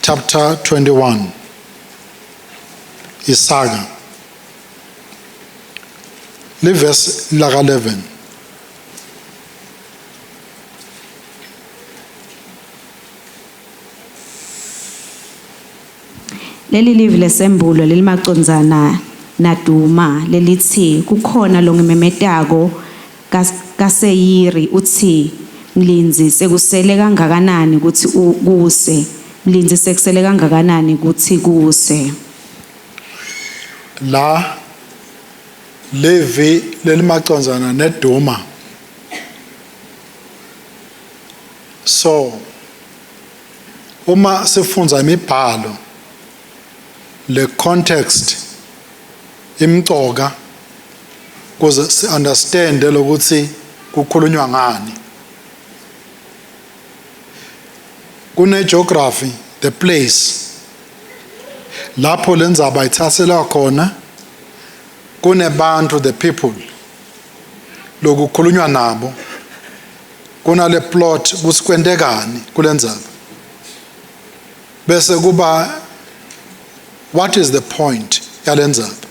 chapter 21. Isaga. Verse 11. Leli livi lesembulo lelimacondzana naDuma lelithi kukhona longimemetako kaSeyiri uthi mlinzi sekusele kangakanani ukuthi kuse mlinzi sekusele kangakanani ukuthi kuse La levi lelimacondzana neDuma. So uma sifundza imibhalo le context imcoka kuze si understand lokuthi kukhulunywa ngani. Kune geography, the place lapho lendzaba ithathela khona, kunebantu, the people lokukhulunywa nabo, kunale plot kusikwendekani kulendzaba, bese kuba what is the point yalendzaba.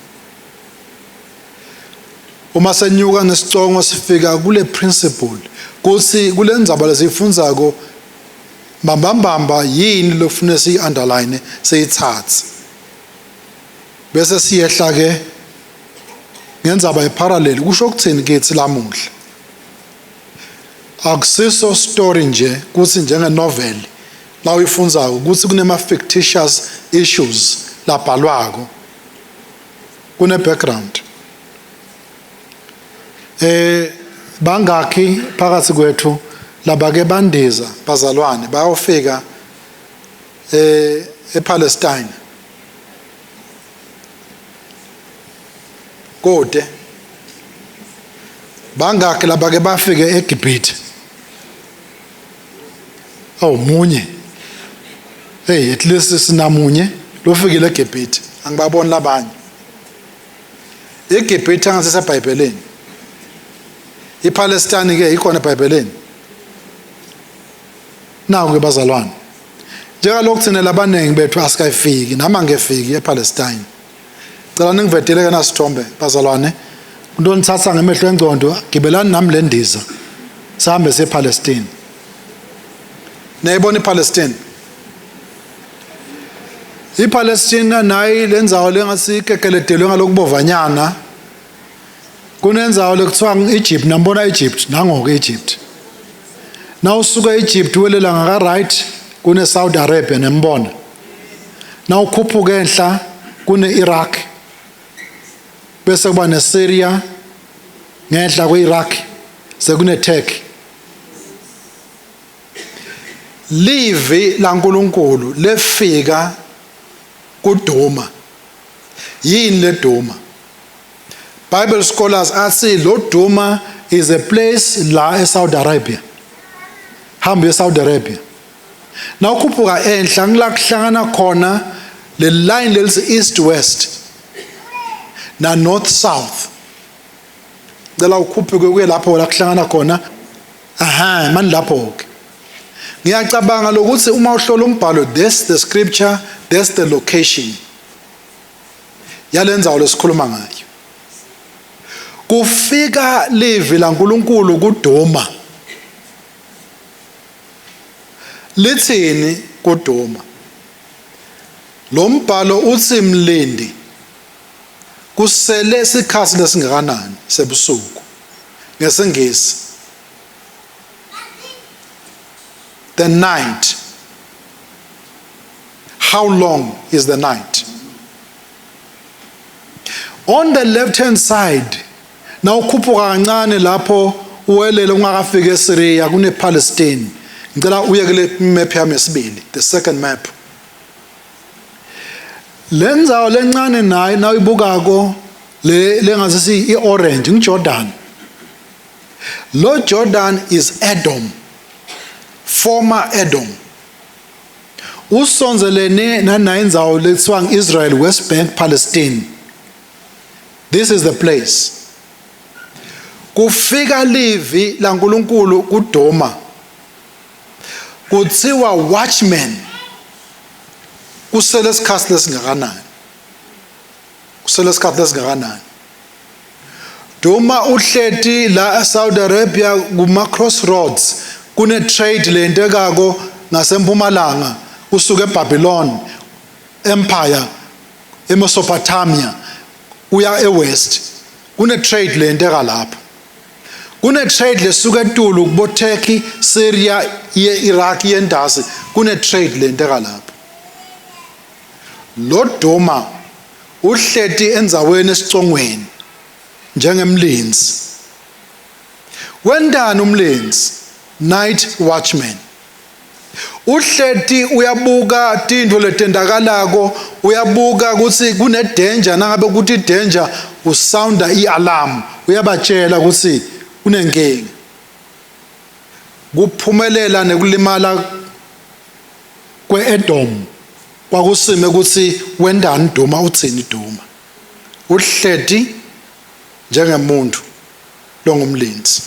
Uma senyuka nesicongo sifika kule principle kuthi kulendzaba lesifundzako mbambamba yini lofuna si underline seyithathe, bese siyehla ke ngendzaba eparallel. Kusho ukuthini kithi lamuhla? Akusiso story nje kuthi njenge novel la uyifundzako kuthi kunema fictitious issues labhalwako, kune background. Bangakhi phakathi kwethu labake bandiza bazalwane bayofika ePalestine kode? Bangakhi labake bafike eGibhithe? Munye. Hey, at least sinamunye lofikile eGibhithe, angibaboni labanye. eGibhithe angasese eBhayibhelini, iPalestine ke ikhona eBhayibhelini. Nawu ke bazalwane, njengalokhu thina labanengi bethu asikayifiki, nama ngefiki ePalestine. Cela ningivedele kana sithombe bazalwane, into nithatha ngemehlo engcondo, gibelani nami lendiza sihambe sePalestine. Nayibona iPalestine? iPalestina nayi lenzawo lengasikekeledelwe ngalokubovanyana, kunenzawo lekuthiwa ngi-Egypt. Nambona Egypt nangoku Egypt. Now usuka Egypt welela ngaka right kune Saudi Arabia nembona. Now ukhuphuka enhla kune Iraq, bese kuba neSyria, ngenhla kweIraq sekune Turkey. Livi laNkulunkulu lefika kuDuma. Yini le Duma? Bible scholars athi lo Duma is a place la eSaudi Arabia. Hambe eSaudi Arabia. Na ukhuphuka enhla ngila kuhlangana khona le line lelisi east west na north south. Ngicela ukhuphuke kuye lapho la kuhlangana khona. Manje lapho ke ngiyacabanga lokuthi uma uhlola umbhalo, this the scripture, that's the location yalenzawo lesikhuluma ngayo. Kufika livi laNkulunkulu kuDuma. Lithini kuDuma? Lo mbhalo uthi mlindi kusele isikhathi lesingakanani sebusuku ngesingisi. The night. How long is the night? On the left hand side, na ukhuphuka kancane lapho uwelele ungakafika eSyria kune Palestine. Ngicela uye kule map yami yesibili, the second map. Lenzawo lencane nayo na uyibukako lengazisi iOrange ngiJordan. Lo Jordan is Edom, former Edom. Usonzelene nanayinzawo lekuthiwa ngi-Israel, West Bank, Palestine. This is the place. Kufika livi laNkulunkulu kuDuma, kuthiwa watchmen kusele isikhathi lesingakanani. Kusele isikhathi lesingakanani. Duma uhleti la eSaudi Arabia kuma crossroads kune trade lendekako ngasempumalanga usuke eBabylon Empire eMesopotamia uya eWest kune trade lendeka lapha. Kune trade lesuka eTulu kubo Turkey, Syria, Iraq yendasi kune trade lendeka lapha. Lo Duma uhleti enzaweni esicongweni njengemlinzi. Wendani umlinzi? Night watchman. Uhleti uyabuka tindlu letendakalako, uyabuka ukuthi kune danger, nangabe ukuthi danger usounda ialarm, uyabatshela ukuthi kunenkinga. Kuphumelela nekulimala kweEdom kwakusime ukuthi wendani Duma, uthini Duma. Uhleti njengemuntu longumlinzi.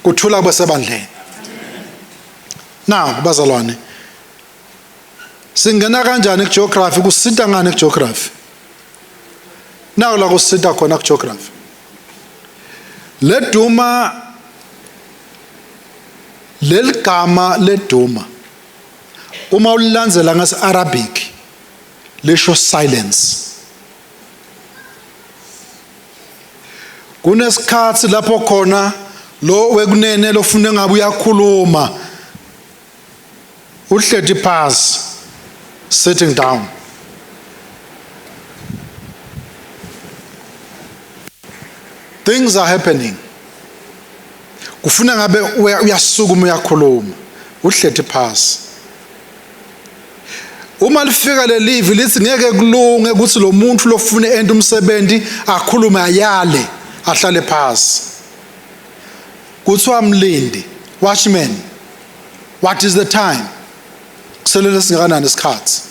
Kuthula kwasebandleni. Now bazalwane, singena kanjani kugeography? Kusita ngani kugeography? Now la kusita khona kugeography. Le Duma, leligama le Duma uma ulilandzela ngesi-Arabic lisho silence. Kunesikhathi lapho khona lo wekunene lofune ngabe uyakhuluma uhleti phansi, sitting down. Things are happening. Kufuna ngabe uyasukuma uyakhuluma uhleti phansi. Uma lifika lelivi lithi ngeke kulunge ukuthi lo muntu lofune enda umsebenzi akhulume ayale ahlale phansi. Kuthiwa mlindi, watchman. What is the time? Kuselele singakanani isikhathi?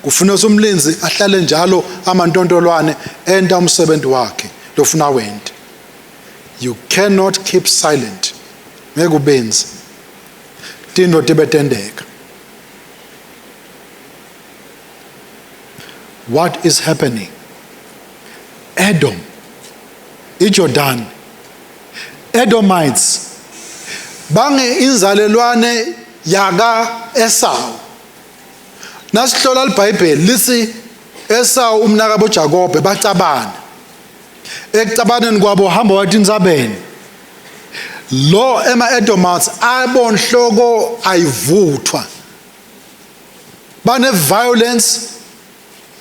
Kufuneka umlinzi ahlale njalo amantontolwane enda umsebenzi wakhe lofuna wenda. You cannot keep silent. Ngeke ubenze. Tindlo tibetendeka. What is happening? Edom, iJordan, Edomites, bange inzalelwane yaka Esau. Nasihlola iBhayibheli lithi Esau umnaka boJakobe bacabana. Ekucabaneni kwabo hamba wathi inzabeni. Lo ema-Edomites abonhloko ayivuthwa. Bane violence,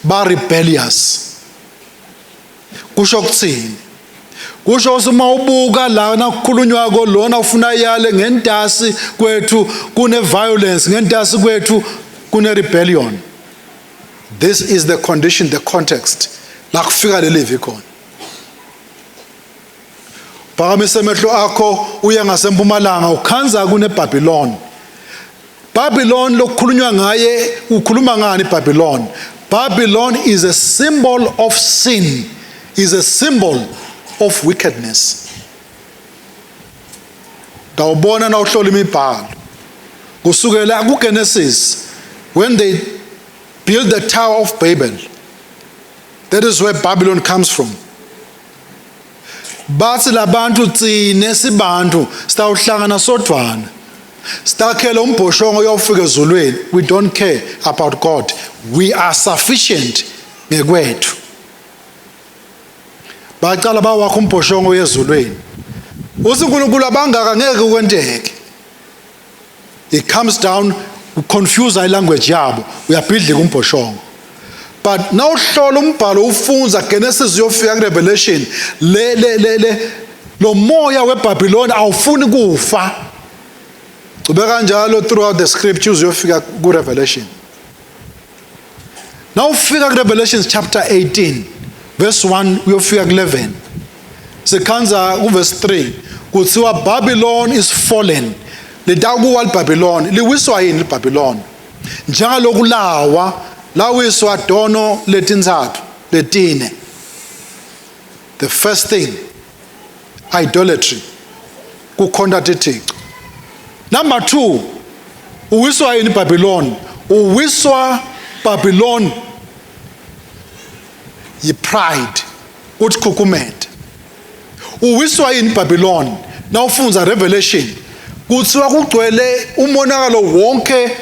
ba rebellious. Kusho kuthini? Kusho uma ubuka lana kukhulunywa ko lona ufuna yale ngentasi kwethu kune violence, ngentasi kwethu kune rebellion. This is the condition, the context la kufika lelivi khona. Phakamise amehlo akho uya ngasempumalanga ukhanza kune Babylon. Babylon lokukhulunywa ngaye ukhuluma ngani Babylon? Babylon is a symbol of sin, is a symbol of wickedness. Dawubona na uhlola imibhalo. Kusukela kuGenesis, when they built the Tower of Babel, that is where Babylon comes from. Bathi labantu tsine sibantu sitawuhlangana sodwana. Sitakhela umbhoshongo uyofika ezulwini. We don't care about God. We are sufficient ngekwethu. Bacala bawakho umbhoshongo yezulwini. uNkulunkulu abangaka ngeke kwenteke. It comes down confuse language yabo uyabhidlika umbhoshongo. But now uhlola umbhalo ufunza Genesis uyofika kuRevelation lo moya weBabylon awufuni kufa. Ube kanjalo throughout the scriptures uyofika kuRevelation. Now ufika kuRevelation chapter 18 verse 1 uyofika ku11. Sekhanza uverse 3 kuthiwa Babylon is fallen. Ledakuwa iBabylon liwiswa yini iBabylon? Njengalokulawa lawiswa dono letinzathu letine. The first thing, idolatry, kukhonza uThixo. Number 2, uwiswa yini Babylon? Uwiswa Babylon yi-pride, uthi khukhumete. Uwiswa yini Babylon? Nawufunza Revelation, kuthiwa kugcwele umonakalo wonke,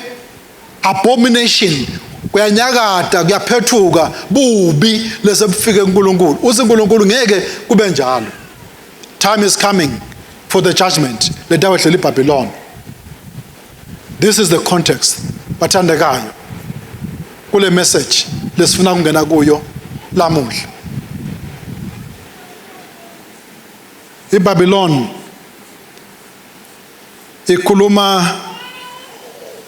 abomination, kuyanyakata, kuyaphethuka, bubi lese bufike kuNkulunkulu. UNkulunkulu ngeke kube njalo. Time is coming for the judgment. Letawe hleli Babylon. This is the context. Bathandekayo. Kule message lesifuna ukungena kuyo lamuhla. IBabylon ikhuluma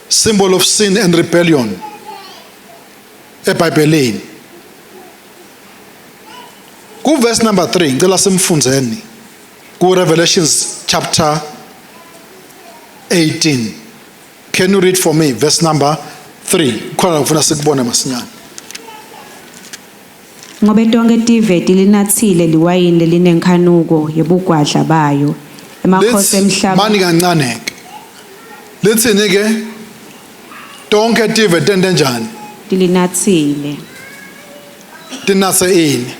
symbol of sin and rebellion eBhayibhelini. Ku verse number 3 ngicela simfunzeni ku Revelations chapter 18. Can you read for me verse number 3? Khona ngifuna sikubone masinyane. Ngobe tonke tiveti linatsile liwayini lelinenkhanuko yebugwadla bayo emakhosi emhlaba. Mani kancane ke. Lithini ke? Tonke tiveti endenjani? Linatsile Tinase ini?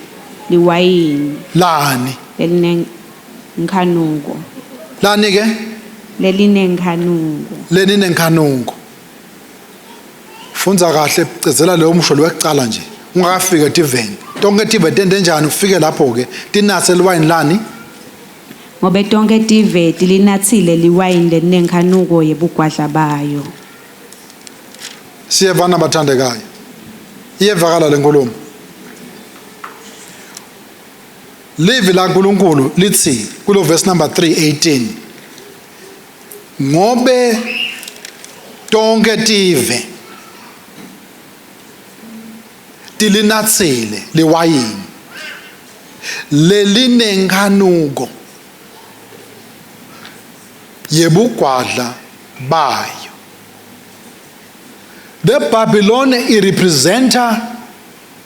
liwayini Lani? lelinenkhanuko. Lani ke? Lelinenkhanuko. Leninenkhanuko. Funza kahle cezela leyo msho lokucala nje. Ungakafika tiveni. Tonke tiveti endenjani ufike lapho ke tinase liwayini lani? Ngobe tonke tiveti linatsile liwayini lelinenkhanuko yebugwadla bayo. Siyevana bathandekayo. Iyevakala lenkulumo. Livi la uNkulunkulu lithi kulo verse number 3:18. Ngobe tonke tive tilinatsile liwayini lelinenkhanuko yebugwadla bayo. The Babylon representa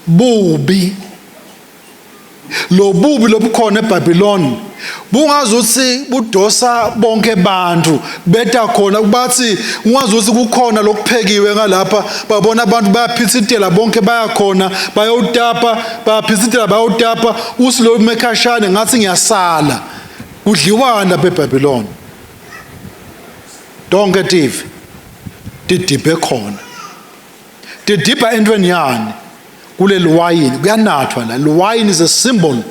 bubi. Lo bubi lobukhona eBabylon bungazuthi budosa bonke abantu beta khona kubathi ungazuthi kukhona lokuphekiwe ngalapha babona abantu bayaphithitela bonke bayakhona bayotapa bayaphithitela bayotapa usilo mekhashane ngathi ngiyasala kudliwana beBabylon. Donke tive tidiphe khona tidipha entweni yani kule liwayini kuyanathwa la. Liwayini is a symbol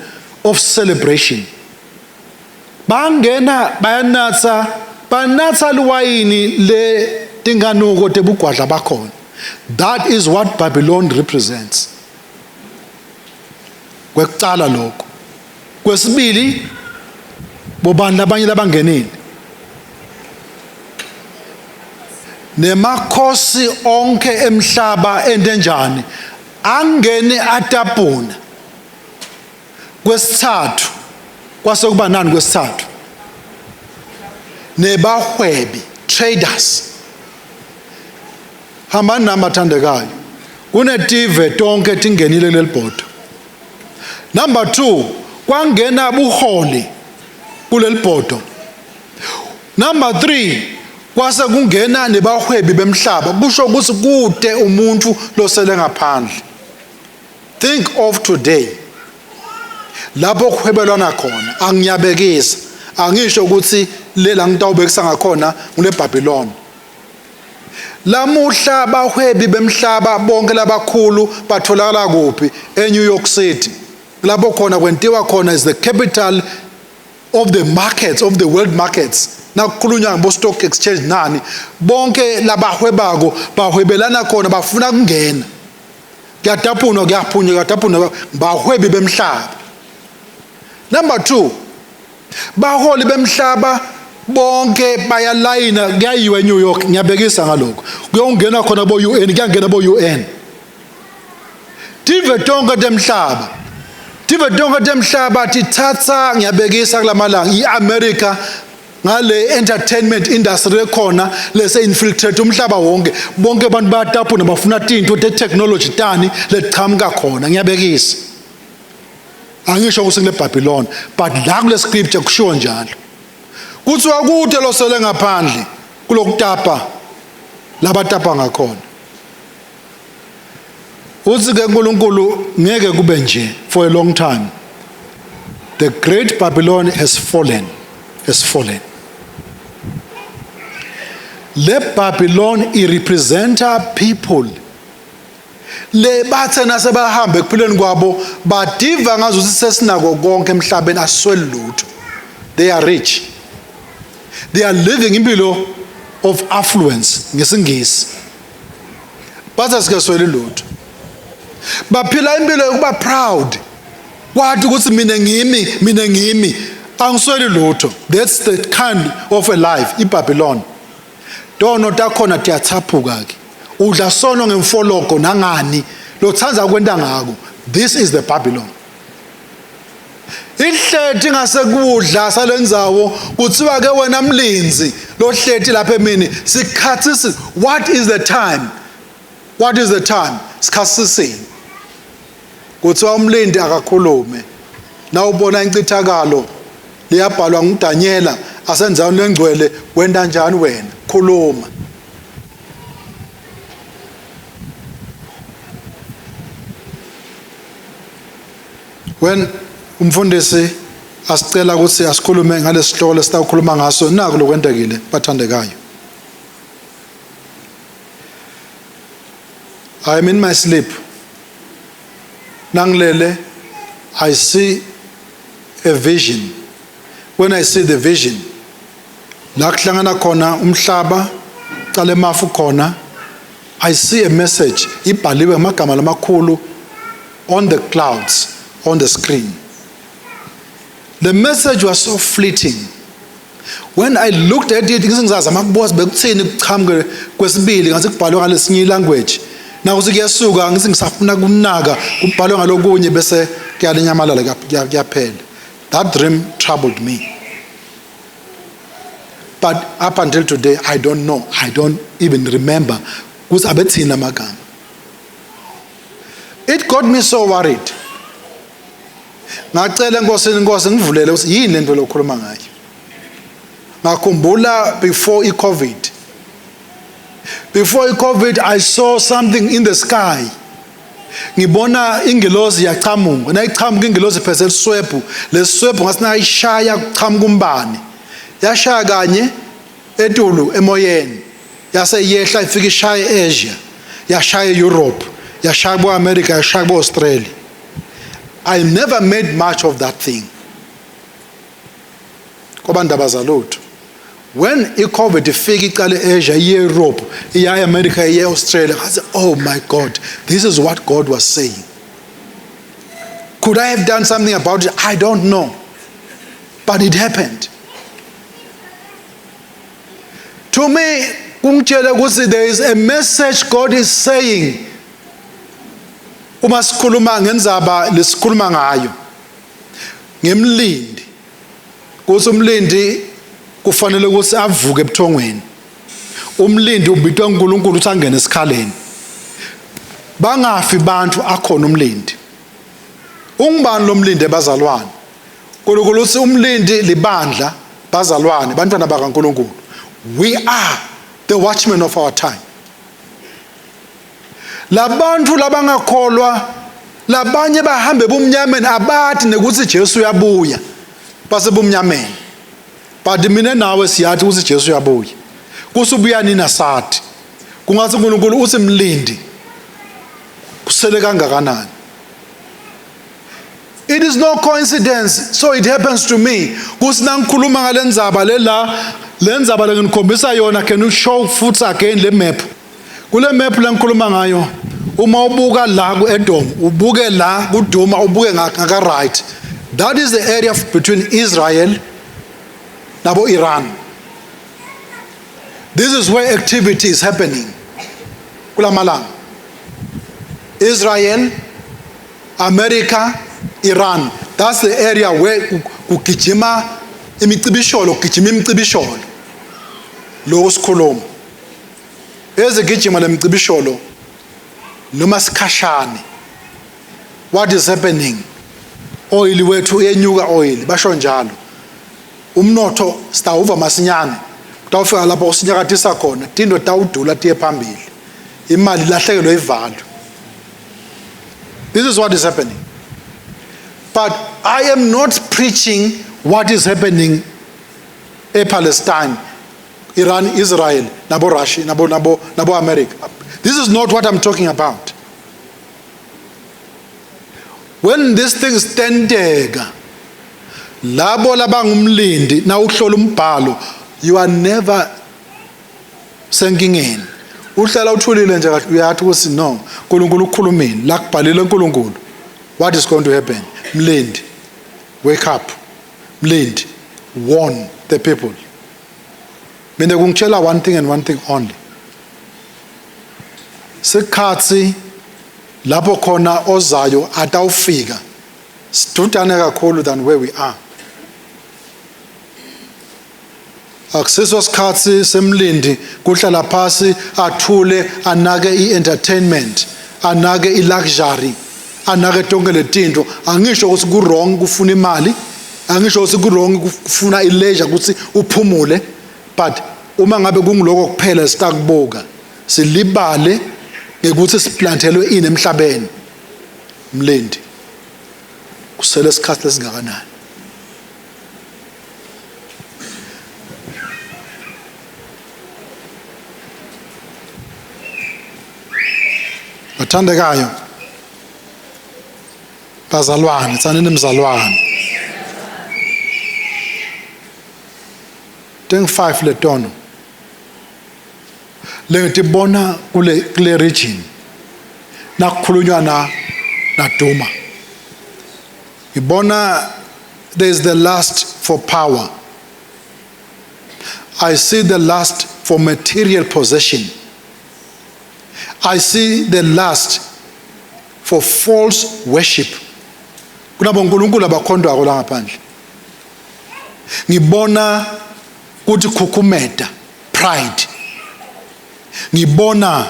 of celebration. Bangena banatha liwayini le tinganuko tebugwadla bakhona. That is what Babylon represents. Kwekucala lokho. Kwesibili bobani labanye labangenile. Nemakhosi onke emhlaba endenjani angene atapuna. Kwesithathu kwase kuba nani kwesithathu? Nebahwebi, traders. Hambani nami bathandekayo. Kunetive tonke tingenile lelibhodo. Number 2, kwangena buholi kulelibhodo. Number 3, kwase kungena nebahwebi bemhlaba. Kusho ukuthi kude umuntu losele ngaphandle. Think of today. Lapho kuhwebelwana khona, angiyabekisa. Angisho ukuthi lela ngitawubekisa ngakhona kule Babylon. Lamuhla bahwebi bemhlaba bonke labakhulu batholakala kuphi? eNew York City. Lapho khona kwentiwa khona is the capital of the markets, of the world markets. Nakukhulunywa ngo stock exchange nani bonke labahwebako bahwebelana khona bafuna kungena. Kuyataphunwa kuyaphunywa kuyataphunwa bahwebi bemhlaba. Number 2, baholi bemhlaba bonke bayalayina kuyayiwa eNew York. Ngiyabekisa ngalokho kuyongena khona bo UN kuyangena bo UN. Tive tonke temhlaba tithatha ngiyabekisa kulamalanga iAmerica ngale entertainment industry ekhona lese infiltrate umhlaba wonke. Bonke abantu bayatapuna bafuna tinto te technology tani leqhamuka khona. Ngiyabekisa angisho ukuthi kule Babylon, but la kule scripture kushiwo njalo. Kuthiwa kude losele ngaphandle kulokutapa labatapa ngakhona. Uthi ke uNkulunkulu ngeke kube nje for a long time. The great Babylon has fallen. Le Babylon representa people. Le bathena sebahambe kuphileni kwabo badiva ngazo sisesinako konke emhlabeni aswele lutho. They are rich. They are living impilo of affluence ngesingisi. Batha sikaswele lutho. Baphila impilo yokuba proud. Wathi ukuthi mina ngimi angiswele lutho. That's the kind of a life iBabylon. Dono takhona tiyathaphuka ke. Udla sono ngemfoloko nangani lo thanza kwenta ngako. This is the Babylon. Ihlethi ngasekudla salendzawo kuthiwa ke wena mlinzi lo hlethi lapha emini sikhathisi. What is the time? Sikhathisi. Kuthiwa umlindi akakhulume. Na ubona incithakalo liyabhalwa nguDaniela asenzayo lengcwele wenda njani wena khuluma. When umfundisi asicela ukuthi asikhulume ngalesihloko esitawukhuluma ngaso naku lokwendekile bathandekayo. I am in my sleep. Nangilele I see a vision. When I see the vision, la kuhlangana khona umhlaba cala emafu khona, I see a message ibhaliwe amagama lamakhulu on the clouds, on the screen. The message was so fleeting. When I looked at it, ngizazi amakubosi bekuthini kuchamuke kwesibili ngase kubhalwe ngalesinye language. Nakuthi kuyasuka ngithi ngisafuna kunaka kubhalwe ngalokunye bese kuyalenyamalala kuyaphela. That dream troubled me. But up until today, I don't know. I don't even remember. It got me so worried. Before COVID. Before COVID, I saw something in the sky. Ngibona ingelosi yaqhamuka nayiqhamuka ingelosi pheze liswebhu leswebhu ngasinayishaya kuqhamuka umbani yashaya kanye etulu emoyeni yase yehla ifika ishaya eAsia yashaya eEurope yashaya boAmerica yashaya boAustralia. I never made much of that thing kobandaba zalutho. When iCovid ifika iqale eAsia eEurope eAmerica eAustralia I said, oh my God, this is what God was saying. Could I have done something about it? I don't know, but it happened. To me, there is a message God is saying. Uma sikhuluma ngendzaba lesikhuluma ngayo ngemlindi kuthi umlindi kufanele ukuthi avuke ebuthongweni. Umlindi ubitwa uNkulunkulu ukuthi angene esikhaleni. Bangafi bantu akhona umlindi. Ungubani lo mlindi ebazalwane? uNkulunkulu uthi umlindi libandla bazalwane bantwana bakaNkulunkulu. We are the watchmen of our time. Labantu labangakholwa labanye bahambe bumnyameni abathi nekuthi Jesu uyabuya base bumnyameni. But mina nawe siyathi ukuthi Jesu uyabuya. Kusubuya nina sathi. Kungathi uNkulunkulu uthi mlindi. Kusele kangakanani? It is no coincidence, so it happens to me. Kusina ngikhuluma ngalendzaba lendzaba lenginikhombisa yona, can you show futhi again le map? Kule map lengikhuluma ngayo, uma ubuka la kuEdom, ubuke la kuDuma, ubuke ngaka right. That is the area between Israel nabo Iran. This is where activity is happening. Kula malanga. Israel, America, Iran. That's the area where kugijima imicibisholo, kugijima imicibisholo. Lo sikhuluma. Ezigijima lemicibisholo noma sikhashane. What is happening? Oil wethu uyenyuka oil, basho njalo. Umnotho stawuva masinyane. Tawufika lapho usinyakatisa khona, tindo tawudula tiye phambili. Imali lahlekelwe ivalo. This is what is happening. But I am not preaching what is happening in Palestine, Iran, Israel, nabo Russia, nabo America. This is not what I'm talking about. When these things tendega, labo labangumlindi na uhlola umbhalo, you are never sinking in. Uhlala uthulile nje kahle uyathi ukuthi no, uNkulunkulu ukhulumini, la kubhalile uNkulunkulu. What is going to happen? Mlindi, wake up. Mlindi, warn the people. Mina kungitshela one thing and one thing only. Sikhathi lapho khona ozayo atawufika sidudane kakhulu than where we are. Akusiso sikhathi semlindi kuhlala phasi athule anake i-entertainment, anake i-luxury, anake tonke letinto. Angisho ukuthi ku wrong kufuna imali, angisho ukuthi ku wrong kufuna i-leisure ukuthi uphumule, but uma ngabe kungiloko kuphela sitakubuka silibale ngekuthi siplantelwe ini emhlabeni. Mlindi kusele isikhathi lesingakanani. Bathandekayo, bazalwane, tsanini mzalwane. Teng 5 le tono. Le ngitibona kule region. Nakukhulunywa na Duma. Ibona there is the lust for power. I see the lust for material possession. I see the lust for false worship. Kunabo uNkulunkulu abakhondwako la ngaphandle. Ngibona kuthi khukhumeda, pride. Ngibona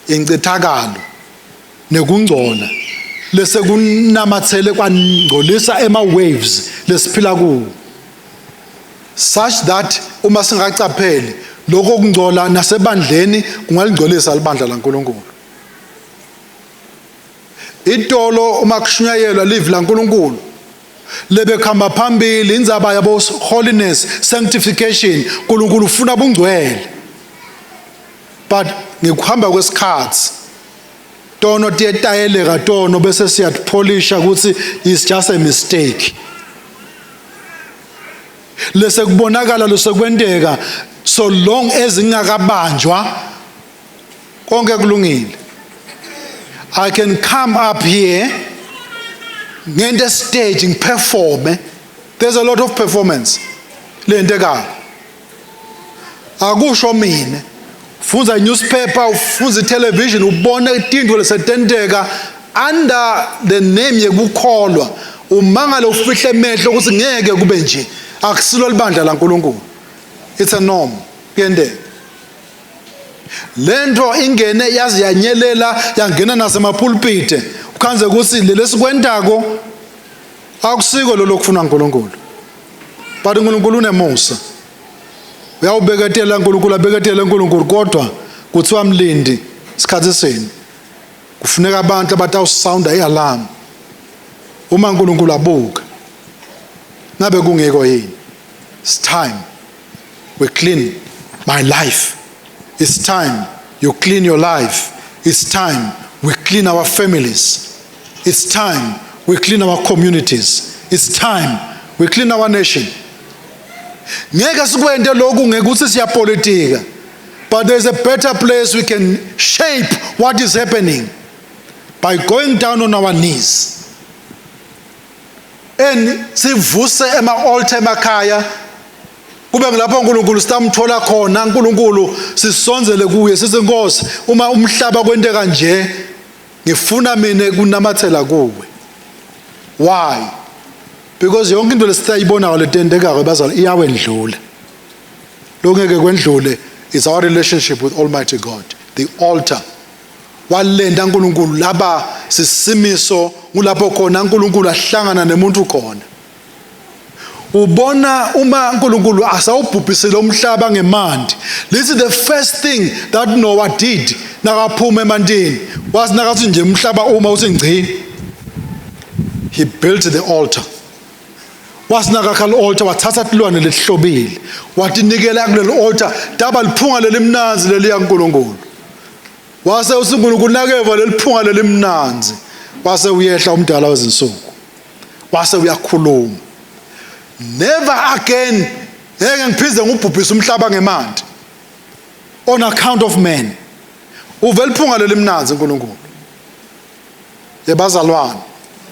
ingcithakalo nekungcola lese kunamathele kwangcolisa ema waves lesiphila kuwo. Such that uma singacapheli lokho kungcola nasebandleni kungalingcolisa libandla laNkulunkulu. Itolo uma kushunyayelwa live laNkulunkulu lebe khamba phambili indzaba yabo holiness, sanctification, uNkulunkulu ufuna bungcwele. But ngikuhamba kwesikhathi tono tiyetayeleka tono bese siyatpolisha ukuthi is just a mistake. Lese kubonakala losekwenteka so long as ngakabanjwa konke kulungile. I can come up here ngende stage ngiperforme. There's a lot of performance lenteka. Akusho mina funza newspaper, ufunza television, ubona itinto lesetenteka under the name yekukholwa. Umangala ufihle emehlo ukuthi ngeke kube nje. Akusilo libandla laNkulunkulu. It's a norm. Kuyendeka. Lento ingene yazi yanyelela yangena nasemapulpite. Ukhanze ukuthi lesikwentako akusiko lo lokufuna uNkulunkulu. But uNkulunkulu unemusa. Uyawubeketela uNkulunkulu, abeketela uNkulunkulu kodwa kuthiwa mlindi isikhathi sini. Kufuneka abantu abatawusounda ialarm. Uma uNkulunkulu abuka. Ngabe kungeko yini? It's time we clean my life. It's time you clean your life. It's time we clean our families. It's time we clean our communities. It's time we clean our nation. Ngeke sikwende lokhu ngekuthi siyapolitika. But there's a better place we can shape what is happening by going down on our knees. And sivuse ema altar emakhaya kube ngilapho uNkulunkulu sitamthola khona uNkulunkulu sisonzele kuye sithi Nkosi uma umhlaba kwenteka nje ngifuna mina kunamathela kuwe. Why? Because yonke into lesitayibona ngoletendeka bazali iyawendlula. Lokungeke kwendlule is our relationship with Almighty God, the altar. Walenda uNkulunkulu laba sisimiso kulapho khona uNkulunkulu ahlangana nemuntu khona. ubona uma uNkulunkulu asawubhubhisile umhlaba ngemandi. This is the first thing that Noah did nakaphuma emandini. Wasinakathi nje umhlaba uma usingci, he built the altar. Wasinakakha altar, wathatha isilwane lesihlobile, watinikela kulelo altar, daba liphunga lelimnanzi leliya uNkulunkulu. Wase uNkulunkulu nakeva leliphunga lelimnanzi, wase uyehla umdala wezinsuku, wase uyakhuluma. Never again ngeke ngiphinde ngubhubhise umhlaba ngemandi on account of men. Uvela iphunga lelimnanzi uNkulunkulu. Yebazalwane,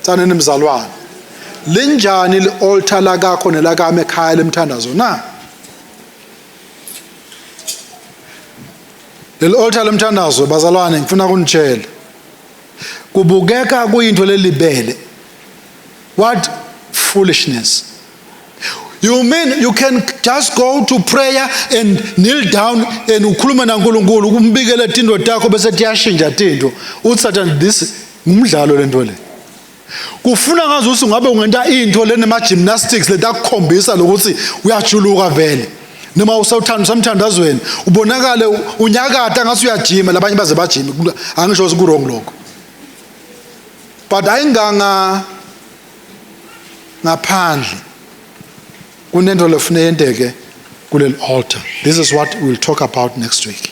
tsaneni mzalwane, linjani li-altar lakakho nelakami ekhaya lemthandazo na? Leli altar lemthandazo bazalwane ngifuna kunitshela, kubukeka kuyinto lelibele. What foolishness. You mean you can just go to prayer and kneel down and ukhuluma naNkulunkulu kumbikele tinto takho bese tiyashinja tinto. Uthi Satan, this ngumdlalo lento le. Kufuna ngazi ukuthi ngabe ungenta into lenema gymnastics letakukhombisa lokuthi uyajuluka vele. Noma usawuthanda samthandazweni ubonakale unyakata ngathi uyajima labanye baze bajime, angisho ukuthi kurong lokho. But ayinganga ngaphandle kunento lefune yenteke kuleli altar. This is what we'll talk about next week.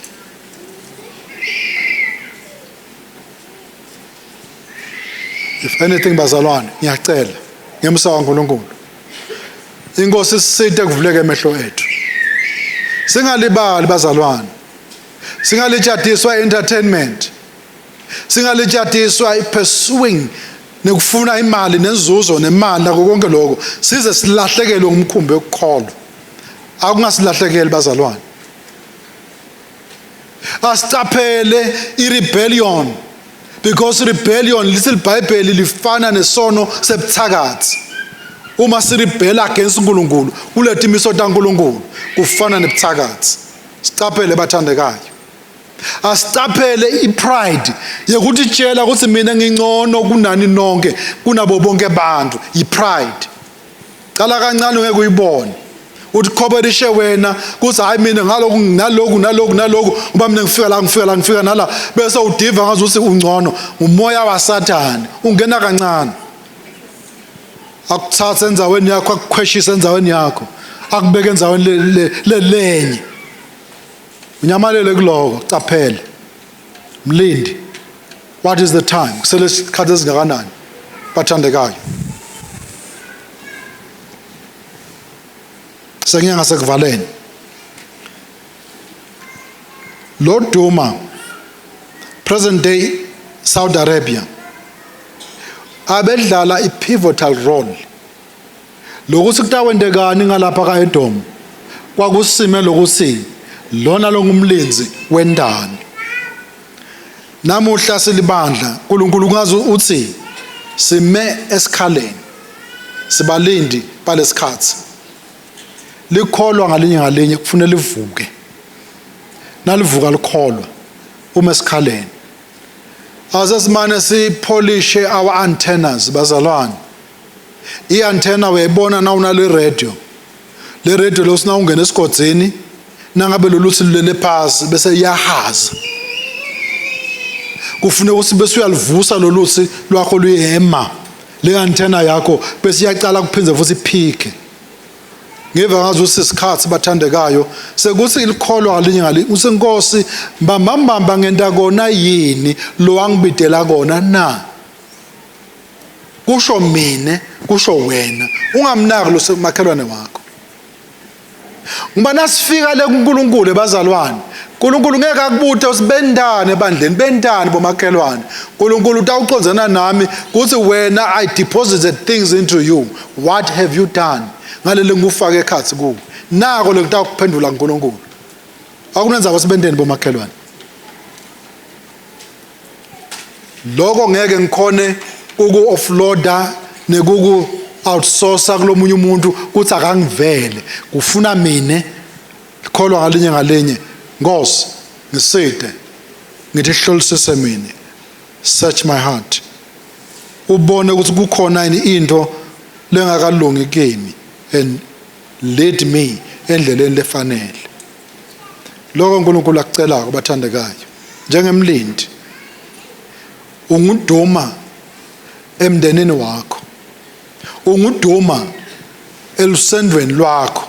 If anything bazalwane, ngiyacela ngemsa kaNkulunkulu, inkosi sisite kuvuleke emehlo ethu. Singalibali bazalwane, singalitshatiswa entertainment, singalitshatiswa pursuing nekufuna imali nenzuzo nemali nakho konke lokho, size silahlekelwe ngumkhumbi wokukholwa. Akungasilahlekeli bazalwane. Asicaphele irebellion, because rebellion little Bible lifana nesono sebuthakathi. Uma sirebella against uNkulunkulu, ulethe imiso taNkulunkulu, kufana nebuthakathi. Sicaphele bathandekayo. Asicaphele ipride yokuthi tshela ukuthi mina ngingcono kunani nonke kunabo bonke abantu, ipride. Qala kancane ngeke uyibone. Uthi khoberishe wena kuthi hayi mina ngalokhu nalokhu ngoba mina ngifika nala bese udiva ngazi ukuthi ungcono, umoya waSathane ungena kancane. Akuthatha enzaweni yakho, akukhweshisa enzaweni yakho, akubeka enzaweni lenye. Unyamalele kuloko, caphele. Mlindi. What is the time? Kusele isikhathi esingakanani? Bathandekayo. Sengiya sekuvaleni. Lord Duma, present day Saudi Arabia, abedlala i-pivotal role. Lokuthi kutawendekani ngalapha kaEdom, kwakusime lokuthi lona longumlenzi wendani. Namuhla silibandla uNkulunkulu ngazi uthi sime esikhaleni, sibalindi balesikhathi. Likholwa ngalinye kufanele livuke. Nalivuka likholwa uma esikhaleni. Asesimane sipolishe our antennas bazalwane. I-antenna uyayibona na unale radio. Le radio lo sina ungena esigodzini nangabe loluthi lulele phasi bese iyahaza. Kufuneka ukuthi bese uyalivusa loluthi lwakho luyema. Le antenna yakho bese iyaqala kuphindze futhi iphike. Ngeva ngazi usisikhathi bathandekayo sekuthi ilikholwa ngalinye ngalinye usenkosi mbamba ngenta kona yini lo wangibidela kona na. Kusho mine, kusho wena, ungamnaki lo semakhelwane wakho. Ngoba nasifika le kuNkulunkulu bazalwane, uNkulunkulu ngeke akubuthe usibendane ebandleni, bendane bomakhelwane. uNkulunkulu utawuconzana nami kuthi wena I deposited things into you. What have you done? Ngalele ngufake ekhathi kuwe. Nako lekutawukuphendula uNkulunkulu. Akunenza kwasibendeni bomakhelwane. Lokho ngeke ngikhone kuku offloader nekuku outsourcer kulomunye umuntu kuthi akangivele. Kufuna mine likholwa ngalinye Nkosi ngiside ngithi hlolisise mina. Search my heart. Ubone ukuthi kukhona yini into lengakalungi kimi and lead me endleleni lefanele. Lokho uNkulunkulu akucelayo kubathandekayo njengemlindi unguduma emndenini wakho, unguduma elusendweni lwakho,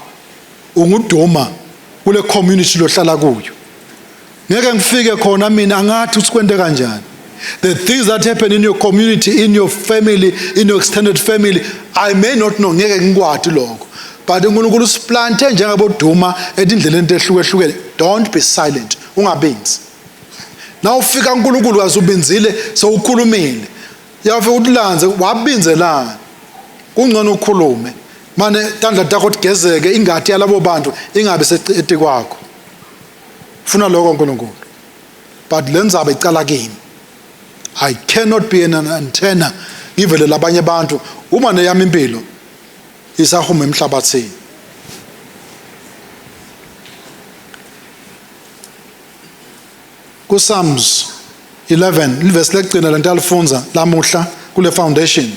unguduma kule community lohlala kuyo. Ngeke ngifike khona mina angathi usikwente kanjani. The things that happen in your community, in your family, in your extended family, I may not know, ngeke ngikwati lokho. But uNkulunkulu usiplante njengaboduma edindleleni ehlukehlukene. Don't be silent, ungabenzi. Now ufika uNkulunkulu azubinzile sowukhulumile. Yafika uTlanze wabinzelana. Kungcono ukhulume. Mane tandla takho tigezeke ingadi yalabo bantu ingabe secete kwakho. Funa lokho uNkulunkulu. But lenza becala kimi. I cannot be an antenna ngivele labanye abantu uma neyami impilo isahuma emhlabathini. Ku Psalms 11 livesi lekugcina lento alifunza lamuhla kule foundation.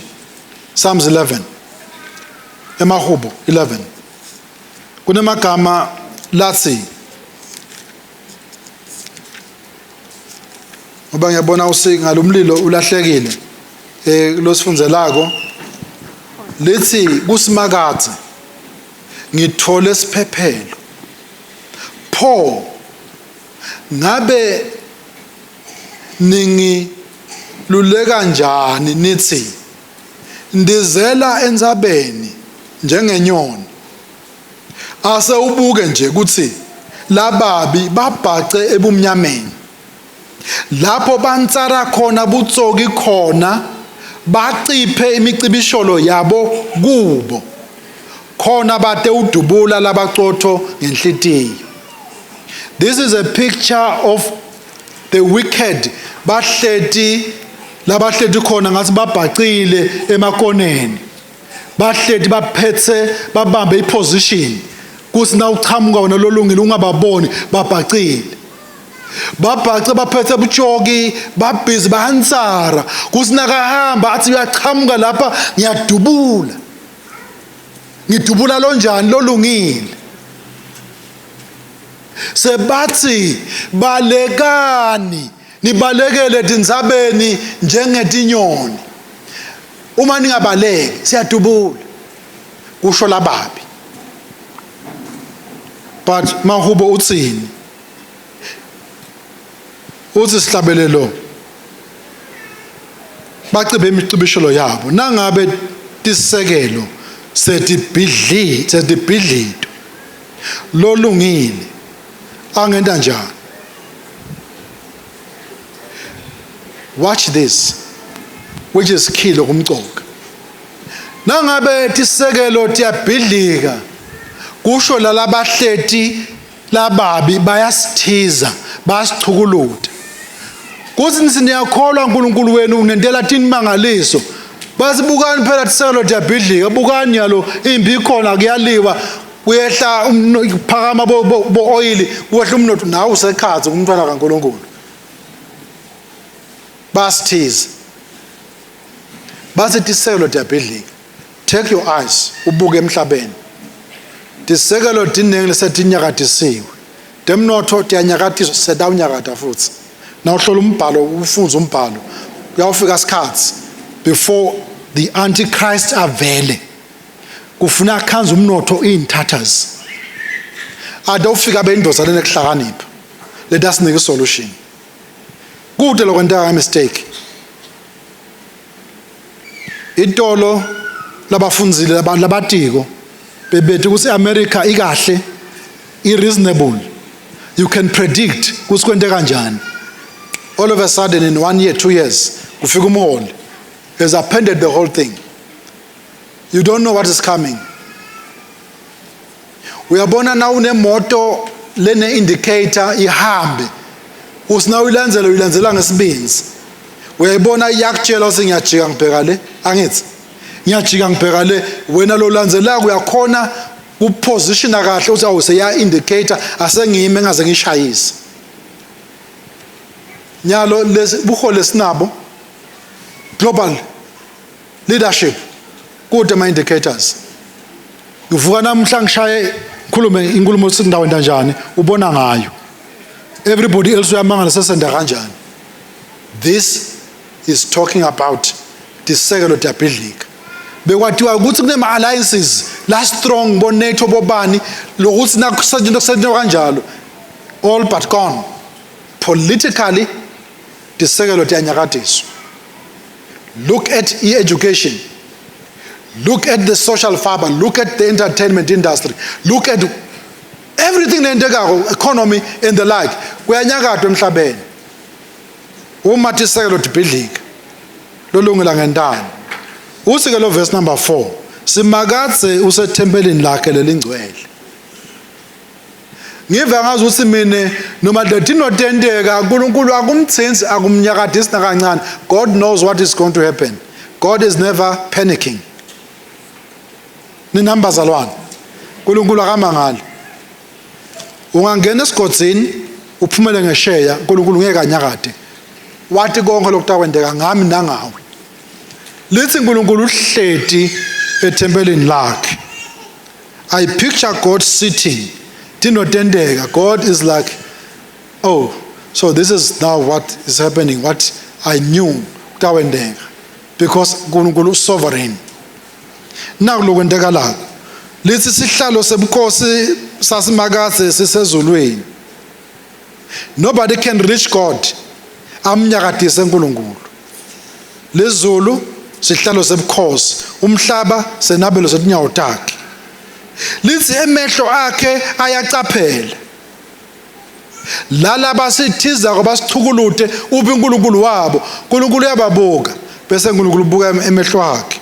Psalms 11 eMahubo 11 kunemagama lathi ngoba ngiyabona ngalomlilo ulahlekile losifunzelako lethi kusimakathe ngithole isiphephelo pho ngabe ningiluleka kanjani nithi ndizela enzabeni njengenyoni ase ubuke nje ukuthi lababi babhace ebumnyameni lapho bantsara khona butsoki khona baciphe imicibisholo yabo kubo khona bate udubula labacotho ngenhlitiyo. This is a picture of the wicked bahleti labahleti khona ngathi babhacile emakoneni bahleti baphethe babambe iposition kuthi na uchamuka wona lolungile ungababoni babhacile babhace baphethe bujoki babhizi bahansara kusinakahamba athi uyachamuka lapha ngidubula lonjani lolungile sebathi balekani nibalekele dinzabeni njengetinyoni uma ningabaleki siyadubula kusho lababi. But Mahubo utsini uthi sihlabelelo bacibe imicibisholo yabo nangabe tisekelo setibhidlito lolungile angenda njani. Watch this, which is key lokumcoka. Nangabe tisekelo tiyabhidlika kusho lalabahleti lababi bayasithiza bayasichukuluta kuthi siniyakholwa uNkulunkulu wenu unentela thini mangaliso basibukani phela tisekelo tiyabhidlika bukani yalo imbi ikhona kuyaliwa kuyehla phakama bo oil kuwehla umnotho nawe usekhathe kumntwana kaNkulunkulu basithiza base tisekelo tiyabhidlika. Take your eyes ubuke emhlabeni tisekelo dinenge lesetinyakatisiwe demnotho tiyanyakatiswa setawunyakata futhi na uhlola umbhalo ufunza umbhalo uyawufika isikhathi before the antichrist avele kufuna akhanza umnotho in-tatters ade ufika bendoza lene kuhlakanipha let us make a solution kude lokwenta mistake itolo labafunzile labatiko bebethi ukuthi America ikahle irreasonable you can predict kusikwente kanjani all of a sudden in 1 year 2 years kufika umholi has appended the whole thing. You don't know what is coming. Uyabona na unemoto lene indicator ihambe usina uyilandzela ngesibinzi uyayibona iyakutshela ukuthi ngiyajika ngibheka le angithi ngiyajika ngibheka le wena lo landzela uyakhona kupositiona kahle uthi awuseya indicator asengime ngaze ngishayise nyalo buhole sinabo global leadership kude ama indicators ngivuka namhla ngishaye ngikhulume inkulumo sindawo kanjani ubona ngayo everybody else uyamangala sesenda kanjani. This is talking about disekelo diabhidlika. Bekwathiwa ukuthi kunema alliances la strong bo NATO bobani lokuthi nakusetshenziswa kanjalo, all but gone. Politically disekelo diyanyakatiswa. Look at education. Look at the social fiber. Look at the entertainment industry. Look at everything lendekako, economy and the like. Kuyanyakatwa emhlabeni. Uma disekelo dibhidlika lolungela ngentando. Usike lo verse number 4. Simakatse usethempelini lakhe lelingcwele. Ngive ngazi ukuthi mina noma letinotendeka uNkulunkulu akumthensi akumnyakadisi nakancane. God knows what is going to happen. God is never panicking. Ni numbers alwana. uNkulunkulu akamangala. Ungangena esigodini uphumele ngesheya uNkulunkulu ngeke anyakade. Wathi konke lokutakwendeka ngami nangawe. Lithi uNkulunkulu uhleti ethempelini lakhe. I picture God sitting. Tinotendeka. God is like, oh, so this is now what is happening, what I knew kutawendeka, because uNkulunkulu sovereign. Now lokwendeka la. Lithi sihlalo sebukhosi sasimakathe sisezulwini. Nobody can reach God. Amnyakadise uNkulunkulu. Lezulu sihlalo sebukhosi, umhlaba senabelo setinyawo takhe. Lithi emehlo akhe ayacaphela. Lalaba sithiza kwabasithukulute uphi uNkulunkulu wabo. uNkulunkulu uyababuka bese uNkulunkulu ubuka emehlo akhe.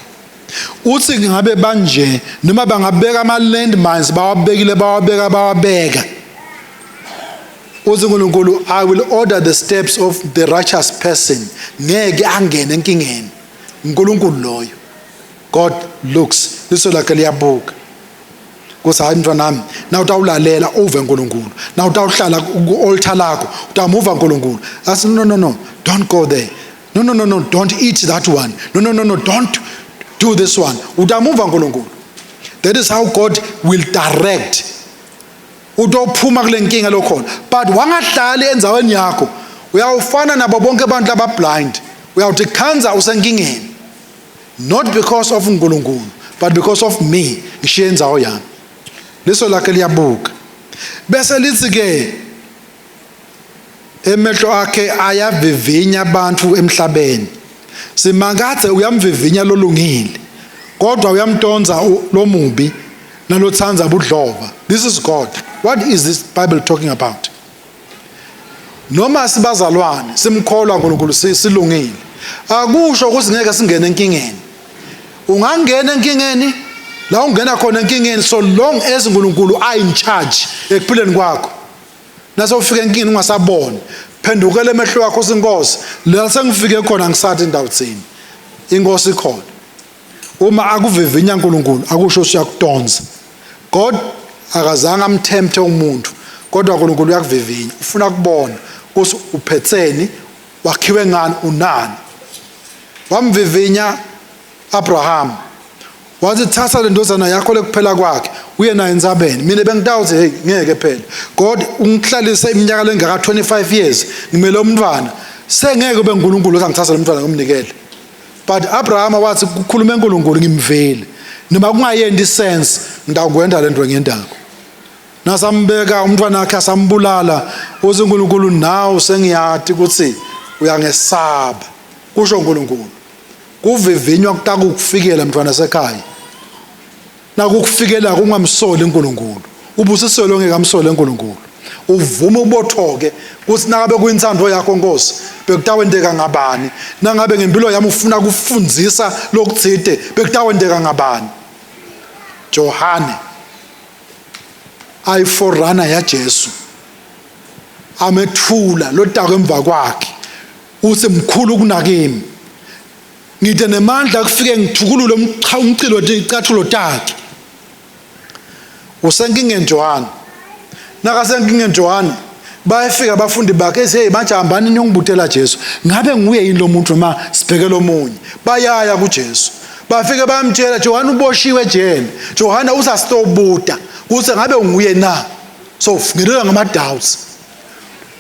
Uthi ngabe banje noma bangabeka ama landmines bawabeka. Uthi uNkulunkulu, I will order the steps of the righteous person. Ngeke angene enkingeni. uNkulunkulu loyo. God looks. Liso lakhe liyabuka. Kusa hayi mntwana nami na utawulalela over uNkulunkulu. Na utawuhlala ku-altar lakho utamuva uNkulunkulu. I said no, don't go there. No, don't eat that one. No, don't do this one. Utamuva uNkulunkulu. That is how God will direct. Utophuma kule nkinga lokhona. But wangahlali enzaweni yakho uyawufana nabo bonke abantu abablind. Uyawuthi khanza usenkingeni. Not because of uNkulunkulu, but because of me. Ngishiye enzawo yami. Liso lakhe liyabuka. Bese lithi ke emehlo akhe ayavivinya abantu emhlabeni. Simangathe uyamvivinya lolungile. Kodwa uyamtonza lomubi nalothanza budlova. This is God. What is this Bible talking about? Noma sibazalwane simkholwa uNkulunkulu silungile. Akusho ukuthi ngeke singene enkingeni. Ungangena enkingeni la ungena khona enkingeni so long as uNkulunkulu are in charge ekuphileni kwakho. Naso ufika enkingeni ungasabona. Phendukele emehlo akho sinkosi. La sengifike khona ngisathi indawutsini. Inkosi ikhona. Uma akuvivinya uNkulunkulu akusho usiyakutonza. God akazange amtempte umuntu kodwa uNkulunkulu uyakuvivinya. Ufuna ukubona ukuthi uphetheni, wakhiwe ngani, unani. Wamvivinya Abraham. Wathi thatha le ndozana yakho lekuphela kwakhe uye nayo entsabeni. Mina bengidawuthi hey ngeke phela. God ungihlalise iminyaka lengaka 25 years ngimele umntwana. Sengeke ube uNkulunkulu ozangithatha lo mntwana ngomnikele. But Abraham wathi ukukhuluma uNkulunkulu ngimvele. Noma kungayendi sense ngidawukwenda lento ngendako. Nasambeka umntwana wakhe asambulala uthi uNkulunkulu nawe sengiyathi ukuthi uyangesaba. Kusho uNkulunkulu. Kuvivinywa kutaka ukufikela mntwana sekhaya. Nakukufikela kungamsoli uNkulunkulu. Ubusiselo ngeke amsole uNkulunkulu. Uvume ubothoke ukuthi nangabe kuyintsando yakho Nkosi bekutawendeka ngabani. Nangabe ngempilo yami ufuna kufundzisa lokuthide bekutawendeka ngabani. Johane ayiforana ya Jesu. Amethula lotaka emva kwakhe. Uthi mkhulu kunakimi. Ngide nemandla kufike ngithukulule umchilo icathulo takhe. Usenkingeni Johane. Nakasenkingeni Johane bayafika abafundi bakhe ethi hey manje hambani niyongibutela Jesu. Ngabe nguye yini lo muntu noma sibheke lo munye. Bayaya kuJesu. bafike bayamtshela Johana uboshiwe ejele. Johana usasitobuda ukuthi ngabe unguye na. So ngilela ngama doubts.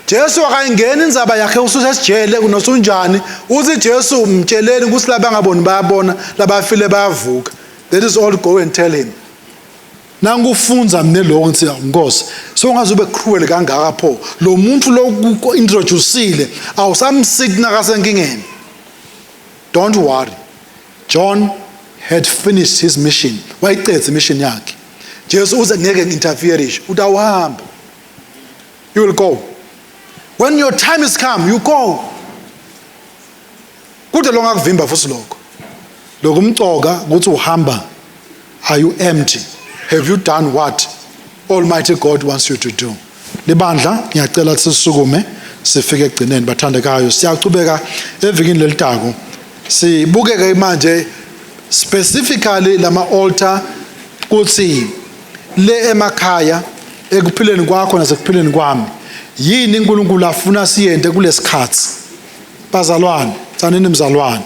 Jesu akayingena indzaba yakhe ususesijele kunosunjani uthi Jesu umtsheleni ukuthi laba ngaboni bayabona labafile bayavuka. That is all, go and tell him. Nangufunza mne lo ngithi Nkosi so ngazobe cruel kangaka pho lo muntu lo ku introduceile awusamsigna kasenkingeni. Don't worry. John had finished his mission. Wayiqedza mission yakhe. Jesu uze ngeke interfere utawuhamba. You will go. When your time is come, you go. Kude lo ngakuvimba futhi lokho. Lokumcoka ukuthi uhamba, are you empty? Have you done what Almighty God wants you to do? Libandla ngiyacela sisukume sifike egcineni bathandekayo. Siyaqhubeka evikini lelitako. Sibukeke manje specifically lama altar kuthi le emakhaya ekuphileni kwakho nasekuphileni kwami. Yini uNkulunkulu afuna siyente kulesikhathi? Bazalwane, tsanini mzalwane.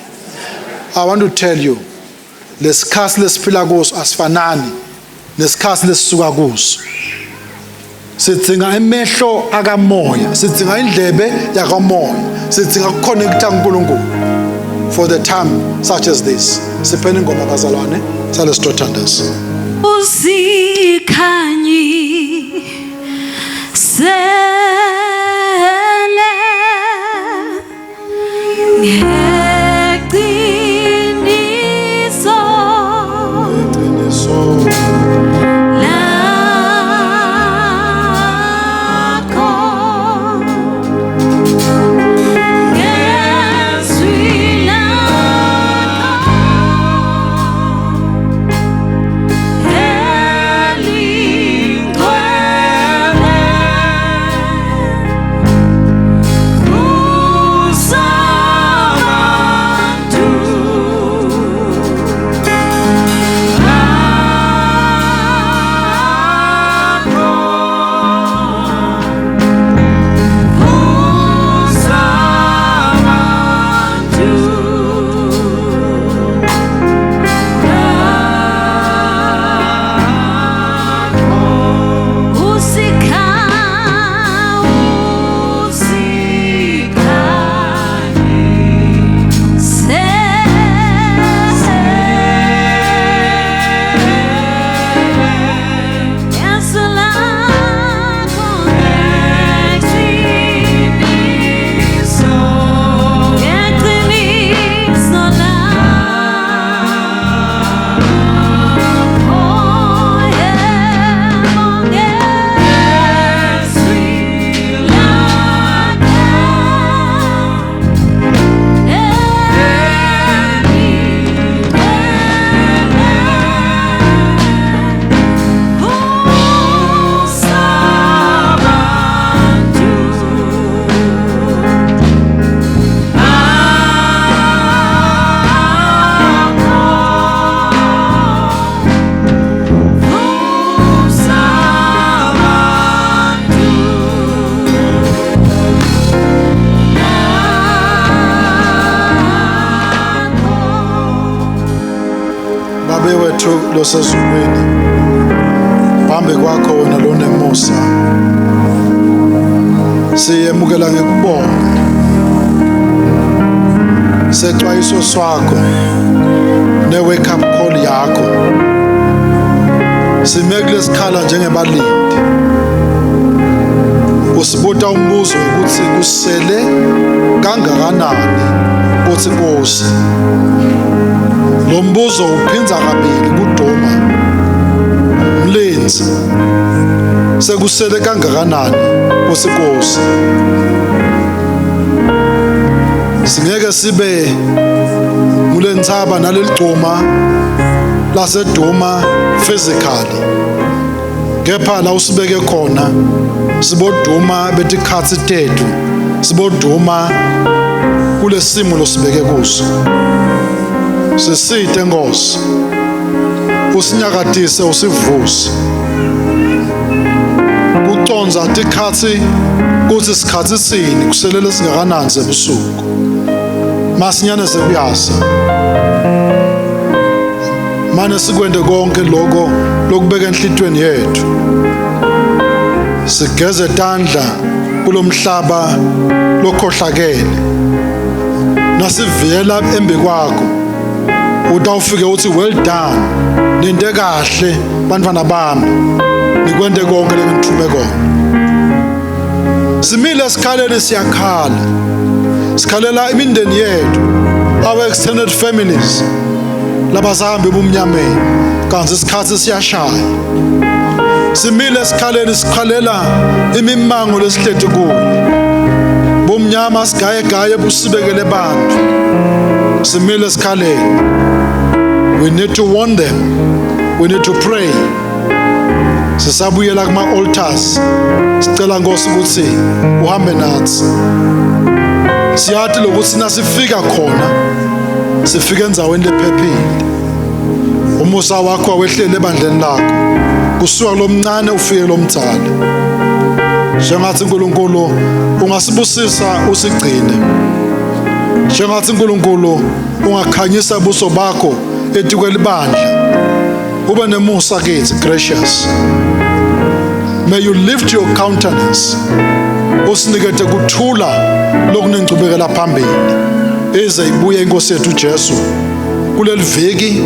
I want to tell you, lesikhathi lesiphila kuso asifanani nesikhathi lesisuka kuso. Sidinga emehlo akamoya, sidinga indlebe yakamoya, sidinga ukuconnecta kuNkulunkulu for the time such as this. Siphene ngoma bazalwane, sale sitothandasa. Usikhanyi sele ngeqiniso lakho ngezwi lakho losezulwini phambi kwakho wena lo nemusa siyemukela ngekubonga sexwayiso swakho ne wake up call yakho simekule sikhala njengebalindi usibuta umbuzo ukuthi kusele kangakanani uthi Nkosi lo mbuzo uphinza kabili kuDoma mlenzi sekusele kangakanani uSinkosi singeke sibe mulentsaba naleligcoma laseDoma physically kepha la usibeke khona siboduma betikhatsi tethu siboduma kulesimo losibeke kuso sisite Nkosi usinyakatise usivuse kuconza tikhatsi kuthi sikhatsi sini kuselele singakananzi ebusuku masinyane sekuyasa manje sikwende konke lokho lokubeka enhlitweni yethu sigeze tandla kulomhlaba lokhohlakele nasivela embe kwakho utawufike uthi well done ninte kahle bantwana bami nikwende konke lekuthume kona simile esikhaleni siyakhala sikhalela imindeni yethu our extended families labazahambe bumnyameni kanti isikhathi siyashaya simile esikhaleni sikhalela imimango lesihlethe kuyo bomnyama sigaye gaye busibekele bantu simile esikhaleni we need to warn them we need to pray sisabuyela kuma altars sicela Nkosi ukuthi uhambe nathi siyathi lokuthi nasifika khona sifike endzaweni lephephile umusa wakho awehlele ebandleni lakho kusuka lomncane ufike lomdala njengathi uNkulunkulu ungasibusisa usigcine njengathi uNkulunkulu ungakhanyisa ubuso bakho etikweni bandla ube nemusa kithi gracious may you lift your countenance usinikete kuthula lokunengcubekela phambili eze ibuye inkosi yethu Jesu kuleli viki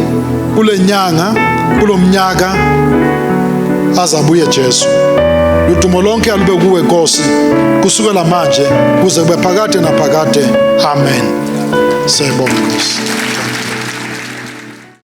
kule nyanga kulomnyaka azabuye Jesu ludumo lonke alube kuwe Nkosi kusukela manje kuze kube phakade naphakade amen. Siyabonga Nkosi.